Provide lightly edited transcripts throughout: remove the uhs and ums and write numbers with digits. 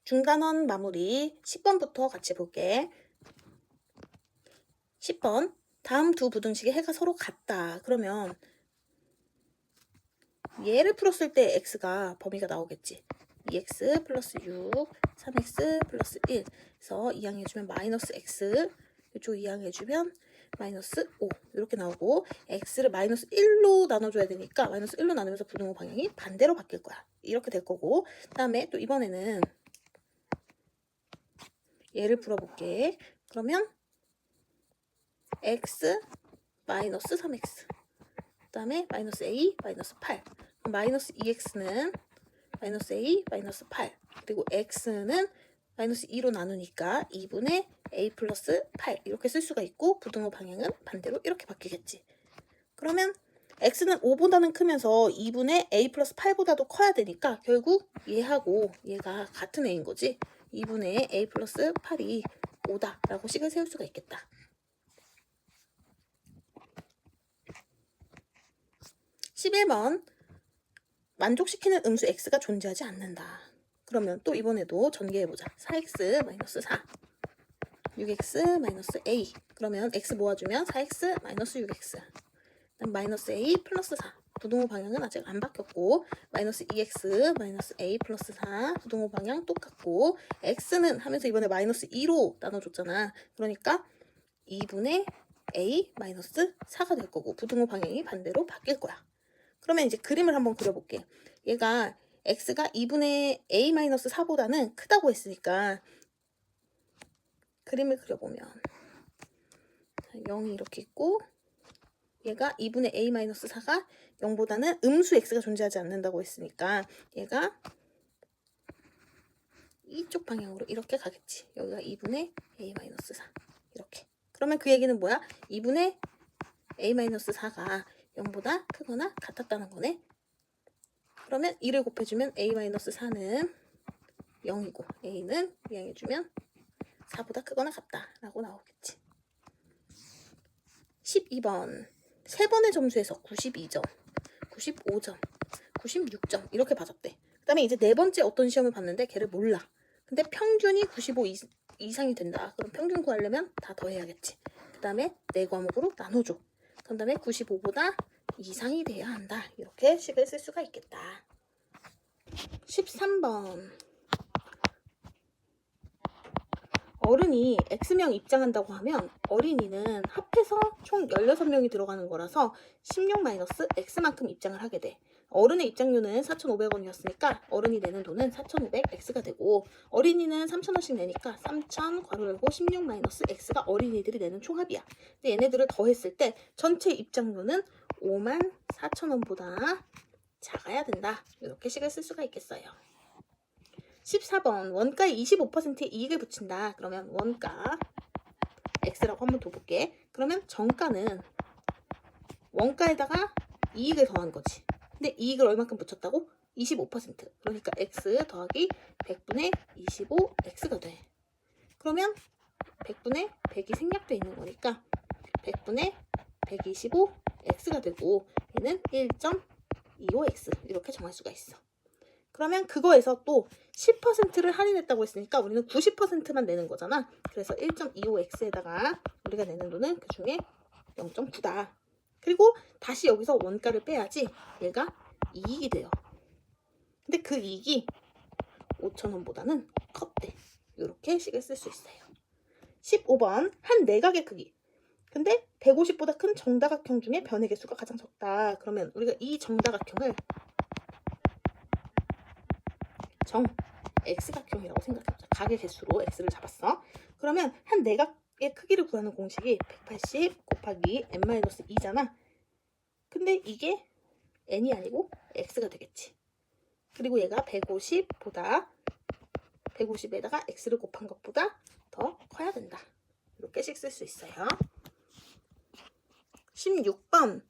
중간원 마무리 10번부터 같이 볼게. 10번. 다음 두 부등식의 해가 서로 같다. 그러면 얘를 풀었을 때 x가 범위가 나오겠지. 2x 플러스 6, 3x 플러스 1. 그래서 이항해주면 마이너스 x, 이쪽 이항해주면 마이너스 5 이렇게 나오고, x를 마이너스 1로 나눠줘야 되니까 마이너스 1로 나누면서 부등호 방향이 반대로 바뀔 거야. 이렇게 될 거고, 그 다음에 또 이번에는 얘를 풀어볼게. 그러면 x 마이너스 3x, 그 다음에 마이너스 a 마이너스 8. 마이너스 2x는 마이너스 a 마이너스 8, 그리고 x는 마이너스 2로 나누니까 2분의 a 플러스 8 이렇게 쓸 수가 있고, 부등호 방향은 반대로 이렇게 바뀌겠지. 그러면 x는 5보다는 크면서 2분의 a 플러스 8보다도 커야 되니까 결국 얘하고 얘가 같은 애인 거지. 2분의 a 플러스 8이 5다 라고 식을 세울 수가 있겠다. 11번. 만족시키는 음수 x가 존재하지 않는다. 그러면 또 이번에도 전개해보자. 4x 마이너스 4, 6x 마이너스 a. 그러면 x 모아주면 4x 마이너스 6x, 그다음 마이너스 a 플러스 4. 부등호 방향은 아직 안 바뀌었고, 마이너스 2x 마이너스 a 플러스 4 부등호 방향 똑같고, x는 하면서 이번에 마이너스 2로 나눠줬잖아. 그러니까 2분의 a 마이너스 4가 될 거고, 부등호 방향이 반대로 바뀔 거야. 그러면 이제 그림을 한번 그려볼게. 얘가 x가 2분의 a 마이너스 4보다는 크다고 했으니까 그림을 그려보면 0이 이렇게 있고, 얘가 2분의 a 마이너스 4가 0보다는 음수 x가 존재하지 않는다고 했으니까 얘가 이쪽 방향으로 이렇게 가겠지. 여기가 2분의 a 마이너스 4 이렇게. 그러면 그 얘기는 뭐야? 2분의 a 마이너스 4가 0보다 크거나 같았다는 거네. 그러면 2를 곱해주면 a 마이너스 4는 0이고, a는 이항해주면 4보다 크거나 같다 라고 나오겠지. 12번. 세 번의 점수에서 92점, 95점, 96점 이렇게 받았대. 그 다음에 이제 네 번째 어떤 시험을 봤는데 걔를 몰라. 근데 평균이 95 이상이 된다. 그럼 평균 구하려면 다 더해야겠지. 그 다음에 네 과목으로 나눠줘. 그 다음에 95보다 이상이 돼야 한다. 이렇게 식을 쓸 수가 있겠다. 13번. 어른이 X명 입장한다고 하면 어린이는 합해서 총 16명이 들어가는 거라서 16-X만큼 입장을 하게 돼. 어른의 입장료는 4,500원이었으니까 어른이 내는 돈은 4,500X가 되고, 어린이는 3,000원씩 내니까 3,000 괄호 열고 16-X가 어린이들이 내는 총합이야. 근데 얘네들을 더했을 때 전체 입장료는 54,000원보다 작아야 된다. 이렇게 식을 쓸 수가 있겠어요. 14번. 원가에 25%의 이익을 붙인다. 그러면 원가 x라고 한번 더 볼게. 그러면 정가는 원가에다가 이익을 더한 거지. 근데 이익을 얼마큼 붙였다고? 25%. 그러니까 x 더하기 100분의 25x가 돼. 그러면 100분의 100이 생략돼 있는 거니까 100분의 125x가 되고, 얘는 1.25x 이렇게 정할 수가 있어. 그러면 그거에서 또 10%를 할인했다고 했으니까 우리는 90%만 내는 거잖아. 그래서 1.25x에다가 우리가 내는 돈은 그 중에 0.9다. 그리고 다시 여기서 원가를 빼야지 얘가 이익이 돼요. 근데 그 이익이 5,000원보다는 컸대. 이렇게 식을 쓸 수 있어요. 15번. 한 내각의 크기. 근데 150보다 큰 정다각형 중에 변의 개수가 가장 적다. 그러면 우리가 이 정다각형을 X각형이라고 생각해보자. 각의 개수로 X를 잡았어. 그러면 한 내각의 크기를 구하는 공식이 180 곱하기 n-2잖아. 근데 이게 n이 아니고 X가 되겠지. 그리고 얘가 150보다 150에다가 X를 곱한 것보다 더 커야 된다. 이렇게 식 쓸 수 있어요. 16번.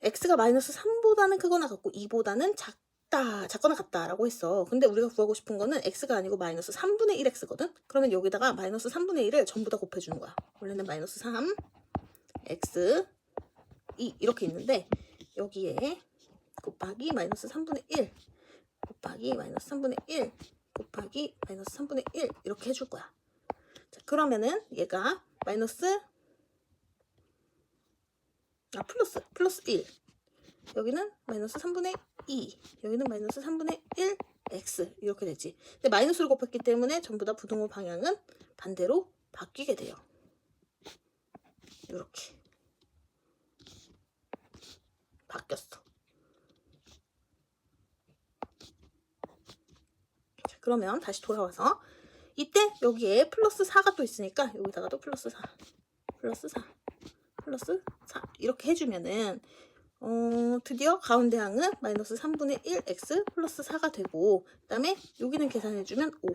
X가 마이너스 3보다는 크거나 같고 2보다는 작거나 같다라고 했어. 근데 우리가 구하고 싶은 거는 x가 아니고 마이너스 3분의 1x거든. 그러면 여기다가 마이너스 3분의 1을 전부 다 곱해주는 거야. 원래는 마이너스 3 x 2 이렇게 있는데 여기에 곱하기 마이너스 3분의 1 곱하기 마이너스 3분의 1 곱하기 마이너스 3분의 1 이렇게 해줄 거야. 자, 그러면은 얘가 마이너스 플러스 1, 여기는 마이너스 3분의 2, 여기는 마이너스 3분의 1 x 이렇게 되지. 근데 마이너스를 곱했기 때문에 전부 다 부등호 방향은 반대로 바뀌게 돼요. 이렇게 바뀌었어. 자, 그러면 다시 돌아와서 이때 여기에 플러스 4가 또 있으니까 여기다가도 플러스 4 이렇게 해주면은 드디어 가운데 항은 마이너스 3분의 1x 플러스 4가 되고, 그 다음에 여기는 계산해주면 5,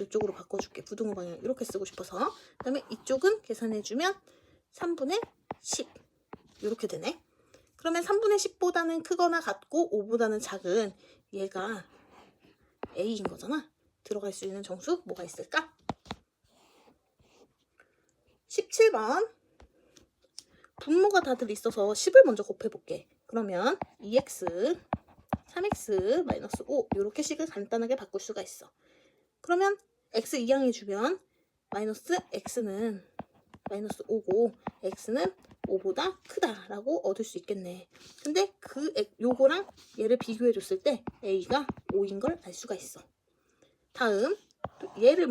이쪽으로 바꿔줄게. 부등호 방향 이렇게 쓰고 싶어서. 그 다음에 이쪽은 계산해주면 3분의 10 이렇게 되네. 그러면 3분의 10보다는 크거나 같고 5보다는 작은 얘가 a인 거잖아. 들어갈 수 있는 정수 뭐가 있을까? 17번 분모가 다들 있어서 10을 먼저 곱해볼게. 그러면 2x, 3x, 마이너스 5 이렇게 식을 간단하게 바꿀 수가 있어. 그러면 x 이항해주면 마이너스 x는 마이너스 5고 x는 5보다 크다라고 얻을 수 있겠네. 근데 요거랑 얘를 비교해줬을 때 a가 5인 걸 알 수가 있어. 다음 얘를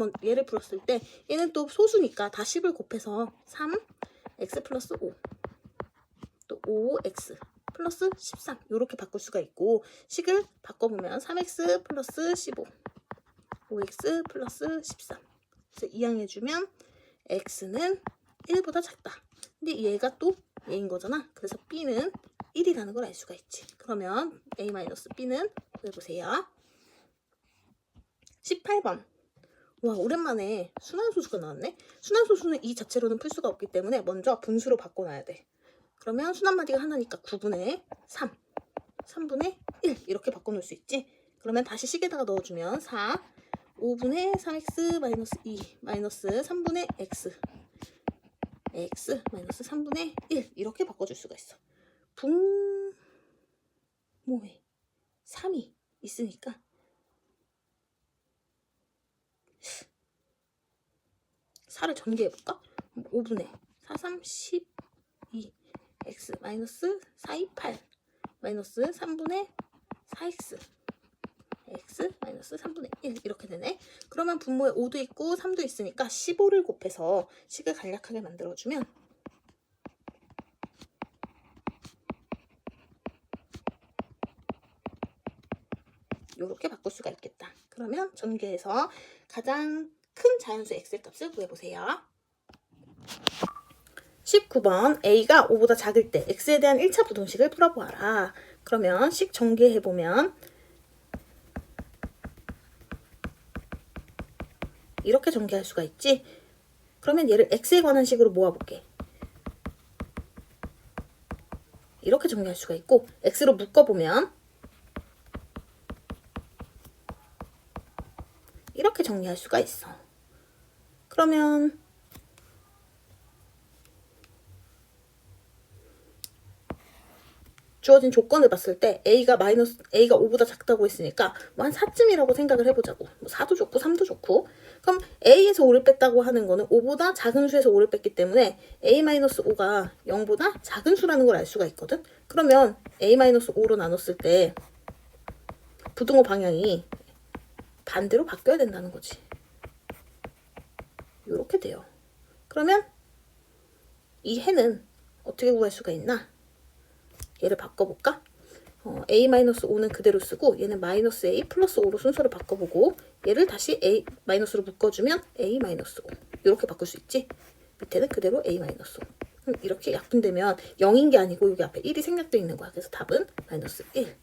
풀었을 때 얘는 또 소수니까 다 10을 곱해서 3x 플러스 5, 또 5x 플러스 13 이렇게 바꿀 수가 있고, 식을 바꿔보면 3x 플러스 15, 5x 플러스 13. 그래서 이항해주면 x는 1보다 작다. 근데 얘가 또 얘인 거잖아. 그래서 b는 1이라는 걸 알 수가 있지. 그러면 a-b는 구해보세요. 18번. 와, 오랜만에 순환소수가 나왔네. 순환소수는 이 자체로는 풀 수가 없기 때문에 먼저 분수로 바꿔놔야 돼. 그러면 순환마디가 하나니까 9분의 3, 3분의 1 이렇게 바꿔놓을 수 있지. 그러면 다시 식에다가 넣어주면 4, 5분의 3x 마이너스 2 마이너스 3분의 x 마이너스 3분의 1 이렇게 바꿔줄 수가 있어. 분모에 3이 있으니까 4를 전개해볼까? 5분의 4, 3, 12 x 마이너스 4, 2, 8 마이너스 3분의 4x x 마이너스 3분의 1 이렇게 되네. 그러면 분모에 5도 있고 3도 있으니까 15를 곱해서 식을 간략하게 만들어주면 이렇게 바꿀 수가 있겠다. 그러면 전개해서 가장 큰 자연수 x의 값을 구해보세요. 19번 a가 5보다 작을 때 x에 대한 1차 부등식을 풀어보아라. 그러면 식 전개해보면 이렇게 전개할 수가 있지. 그러면 얘를 x에 관한 식으로 모아볼게. 이렇게 정리할 수가 있고, x로 묶어보면 이렇게 정리할 수가 있어. 그러면 주어진 조건을 봤을 때 a가 5보다 작다고 했으니까 뭐 한 4쯤이라고 생각을 해보자고. 뭐 4도 좋고 3도 좋고. 그럼 a에서 5를 뺐다고 하는 거는 5보다 작은 수에서 5를 뺐기 때문에 a-5가 0보다 작은 수라는 걸 알 수가 있거든. 그러면 a-5로 나눴을 때 부등호 방향이 반대로 바뀌어야 된다는 거지. 이렇게 돼요. 그러면 이 해는 어떻게 구할 수가 있나? 얘를 바꿔볼까? a-5는 그대로 쓰고 얘는 마이너스 a 플러스 5로 순서를 바꿔보고 얘를 다시 a-로 묶어주면 a-5 이렇게 바꿀 수 있지. 밑에는 그대로 a-5. 이렇게 약분되면 0인 게 아니고 여기 앞에 1이 생략되어 있는 거야. 그래서 답은 마이너스 1.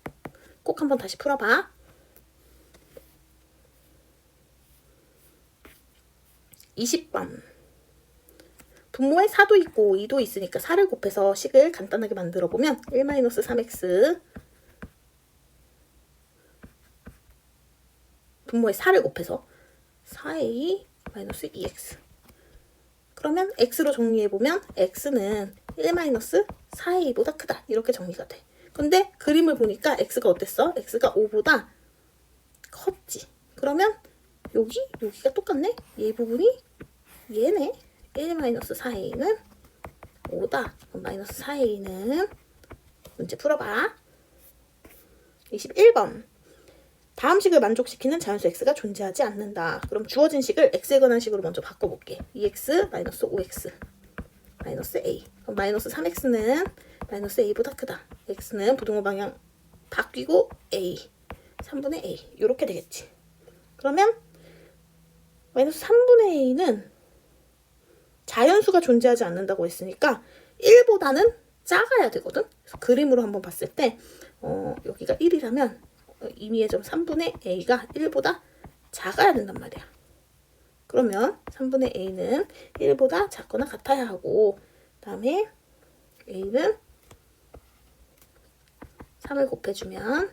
꼭 한번 다시 풀어봐. 20번. 분모에 4도 있고 2도 있으니까 4를 곱해서 식을 간단하게 만들어 보면 1-3x 분모에 4를 곱해서 4a-2x. 그러면 x로 정리해보면 x는 1-4a보다 크다. 이렇게 정리가 돼. 근데 그림을 보니까 x가 어땠어? x가 5보다 컸지. 그러면 여기가 똑같네? 얘 부분이 얘네. 1-4a는 5다. 그럼 마이너스 4a는 문제 풀어봐. 21번. 다음 식을 만족시키는 자연수 x가 존재하지 않는다. 그럼 주어진 식을 x에 관한 식으로 먼저 바꿔볼게. 2x 마이너스 5x 마이너스 a. 그럼 마이너스 3x는 마이너스 a보다 크다. x는 부등호 방향 바뀌고 a 3분의 a 이렇게 되겠지. 그러면 마이너스 3분의 a는 자연수가 존재하지 않는다고 했으니까 1보다는 작아야 되거든. 그래서 그림으로 한번 봤을 때 여기가 1이라면 임의의 점 3분의 a가 1보다 작아야 된단 말이야. 그러면 3분의 a는 1보다 작거나 같아야 하고, 그 다음에 a는 3을 곱해주면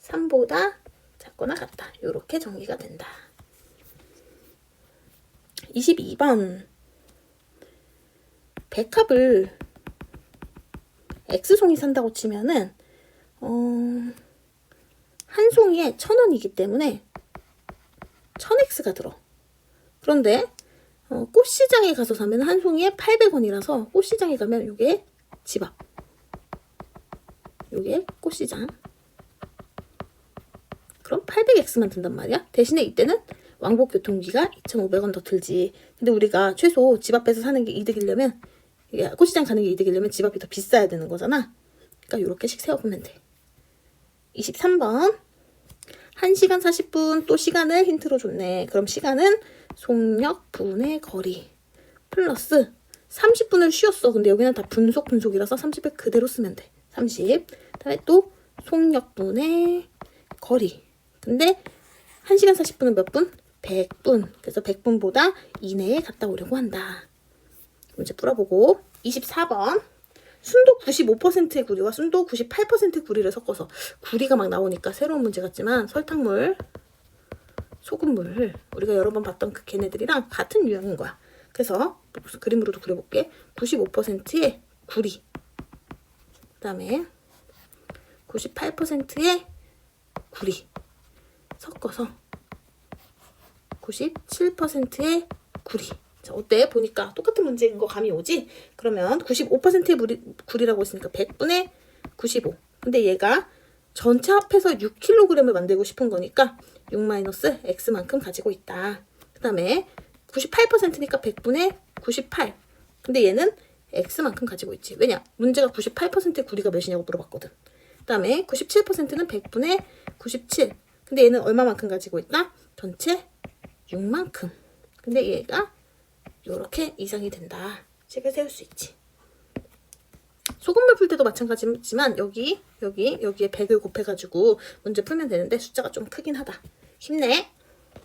3보다 작거나 같다. 이렇게 정리가 된다. 22번. 백합을 X송이 산다고 치면은 한 송이에 1,000원이기 때문에 1000X가 들어. 그런데 꽃시장에 가서 사면 한 송이에 800원이라서 꽃시장에 가면 요게 집 앞, 요게 꽃시장. 그럼 800X만 든단 말이야. 대신에 이때는 왕복 교통비가 2,500원 더 들지. 근데 우리가 최소 집 앞에서 사는 게 이득이려면, 꽃시장 가는 게 이득이려면 집 앞이 더 비싸야 되는 거잖아. 그러니까 요렇게씩 세워보면 돼. 23번. 1시간 40분 또 시간을 힌트로 줬네. 그럼 시간은 속력분의 거리 플러스 30분을 쉬었어. 근데 여기는 다 분속이라서 30을 그대로 쓰면 돼. 30. 그다음에 또 속력분의 거리. 근데 1시간 40분은 몇 분? 100분. 그래서 100분보다 이내에 갔다 오려고 한다. 문제 풀어보고. 24번. 순도 95%의 구리와 순도 98%의 구리를 섞어서, 구리가 막 나오니까 새로운 문제 같지만 설탕물, 소금물, 우리가 여러 번 봤던 그 걔네들이랑 같은 유형인 거야. 그래서 무슨 그림으로도 그려볼게. 95%의 구리, 그 다음에 98%의 구리 섞어서 97%의 구리. 자, 어때? 보니까 똑같은 문제인 거 감이 오지? 그러면 95%의 구리라고 했으니까 100분의 95. 근데 얘가 전체 합해서 6kg을 만들고 싶은 거니까 6-x만큼 가지고 있다. 그 다음에 98%니까 100분의 98. 근데 얘는 x만큼 가지고 있지. 왜냐? 문제가 98%의 구리가 몇이냐고 물어봤거든. 그 다음에 97%는 100분의 97. 근데 얘는 얼마만큼 가지고 있다? 전체 6만큼. 근데 얘가 이렇게 이상이 된다. 식을 세울 수 있지. 소금물 풀 때도 마찬가지지만 여기에 100을 곱해가지고 문제 풀면 되는데 숫자가 좀 크긴 하다. 힘내.